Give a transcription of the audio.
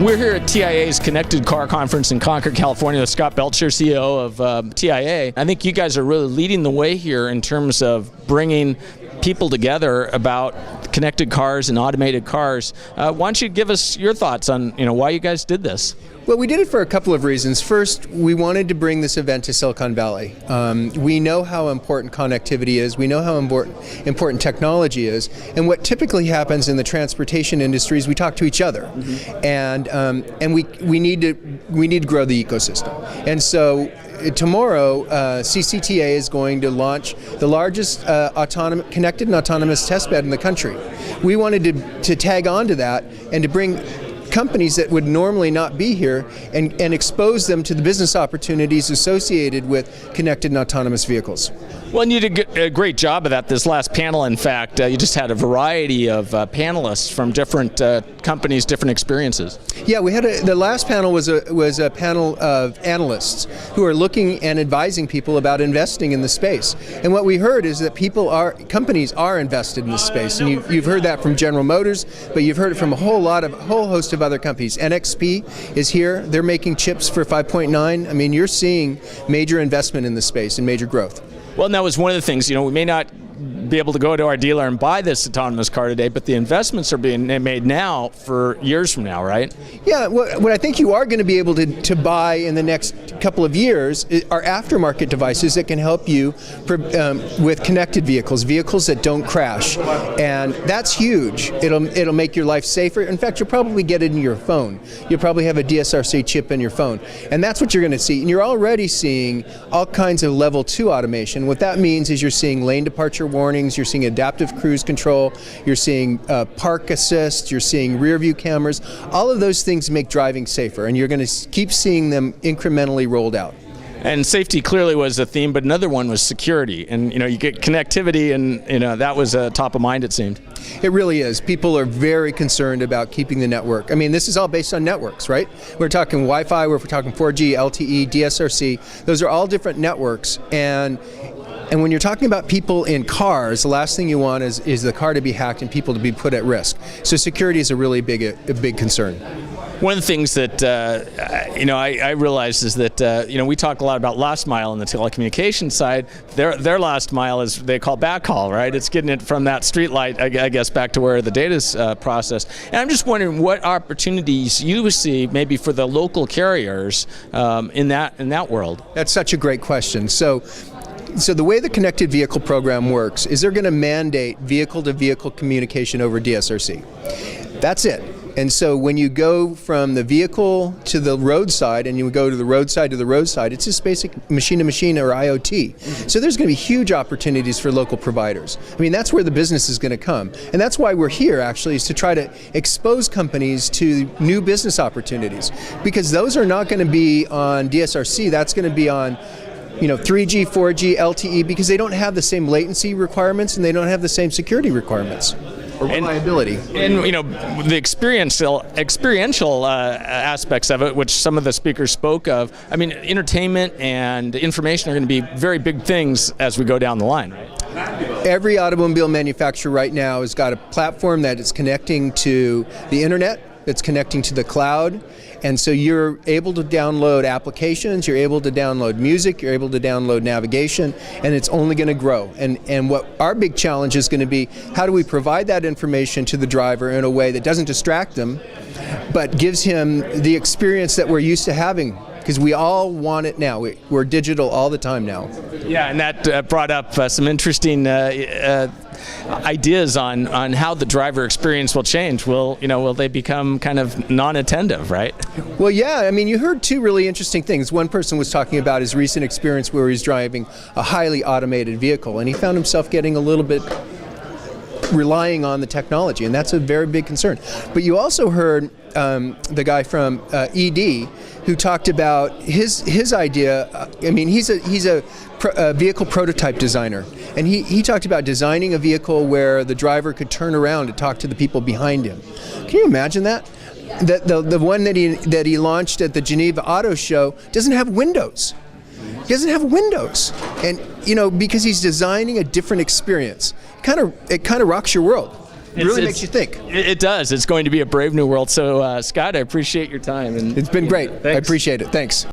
We're here at TIA's Connected Car Conference in Concord, California with Scott Belcher, CEO of TIA. I think you guys are really leading the way here in terms of bringing people together about connected cars and automated cars. Why don't you give us your thoughts on why you guys did this? Well, we did it for a couple of reasons. First, we wanted to bring this event to Silicon Valley. We know how important connectivity is. We know how important technology is. And what typically happens in the transportation industry is we talk to each other, and we need to grow the ecosystem. And so tomorrow, CCTA is going to launch the largest connected and autonomous testbed in the country. We wanted to tag on to that and to bring companies that would normally not be here and expose them to the business opportunities associated with connected and autonomous vehicles. Well, and you did a great job of that this last panel. In fact, you just had a variety of panelists from different companies, different experiences. Yeah, we had the last panel was a panel of analysts who are looking and advising people about investing in the space. And what we heard is that companies are invested in this space. And you've heard that from General Motors, but you've heard it from a whole host of other companies. NXP is here. They're making chips for 5.9. I mean, you're seeing major investment in the space and major growth. Well, and that was one of the things, we may not be able to go to our dealer and buy this autonomous car today, but the investments are being made now for years from now, right? Yeah, what I think you are going to be able to buy in the next couple of years are aftermarket devices that can help you with connected vehicles that don't crash, and that's huge. It'll make your life safer. In fact, you'll probably get it in your phone. You'll probably have a DSRC chip in your phone, and that's what you're going to see. And you're already seeing all kinds of level 2 automation. What that means is you're seeing lane departure warnings, you're seeing adaptive cruise control, you're seeing park assist, you're seeing rear view cameras. All of those things make driving safer, and you're going to keep seeing them incrementally rolled out. And safety clearly was a theme, but another one was security. And you get connectivity, and that was top of mind, it seemed. It really is. People are very concerned about keeping the network. I mean, this is all based on networks, right? We're talking Wi-Fi, we're talking 4G, LTE, DSRC. Those are all different networks, and when you're talking about people in cars, the last thing you want is the car to be hacked and people to be put at risk. So security is a really big concern. One of the things that I realized is that we talk a lot about last mile on the telecommunications side. Their last mile is they call backhaul, right? It's getting it from that street light, I guess, back to where the data's processed. And I'm just wondering what opportunities you see maybe for the local carriers in that world. That's such a great question. So the way the Connected Vehicle Program works is they're going to mandate vehicle-to-vehicle communication over DSRC. That's it. And so when you go from the vehicle to the roadside and you go to the roadside to the roadside, it's just basic machine-to-machine or IoT. So there's going to be huge opportunities for local providers. I mean, that's where the business is going to come. And that's why we're here, actually, is to try to expose companies to new business opportunities. Because those are not going to be on DSRC, that's going to be on 3G, 4G, LTE, because they don't have the same latency requirements and they don't have the same security requirements or reliability. And the experiential aspects of it, which some of the speakers spoke of, I mean, entertainment and information are going to be very big things as we go down the line, right? Every automobile manufacturer right now has got a platform that is connecting to the internet, that's connecting to the cloud. And so you're able to download applications, you're able to download music, you're able to download navigation, and it's only going to grow. And what our big challenge is going to be, how do we provide that information to the driver in a way that doesn't distract them, but gives him the experience that we're used to having? Because we all want it now. We're digital all the time now. Yeah, and that brought up some interesting ideas on how the driver experience will change. Will they become kind of non-attentive, right? Well, yeah. I mean, you heard two really interesting things. One person was talking about his recent experience where he's driving a highly automated vehicle, and he found himself getting a little bit relying on the technology, and that's a very big concern. But you also heard the guy from ED who talked about his idea. I mean, he's a vehicle prototype designer, and he talked about designing a vehicle where the driver could turn around and talk to the people behind him. Can you imagine that? The one that he launched at the Geneva Auto Show doesn't have windows. He doesn't have windows, and because he's designing a different experience. It kind of rocks your world. really makes you think. It does. It's going to be a brave new world. So, Scott, I appreciate your time. And it's been great. Thanks. I appreciate it. Thanks.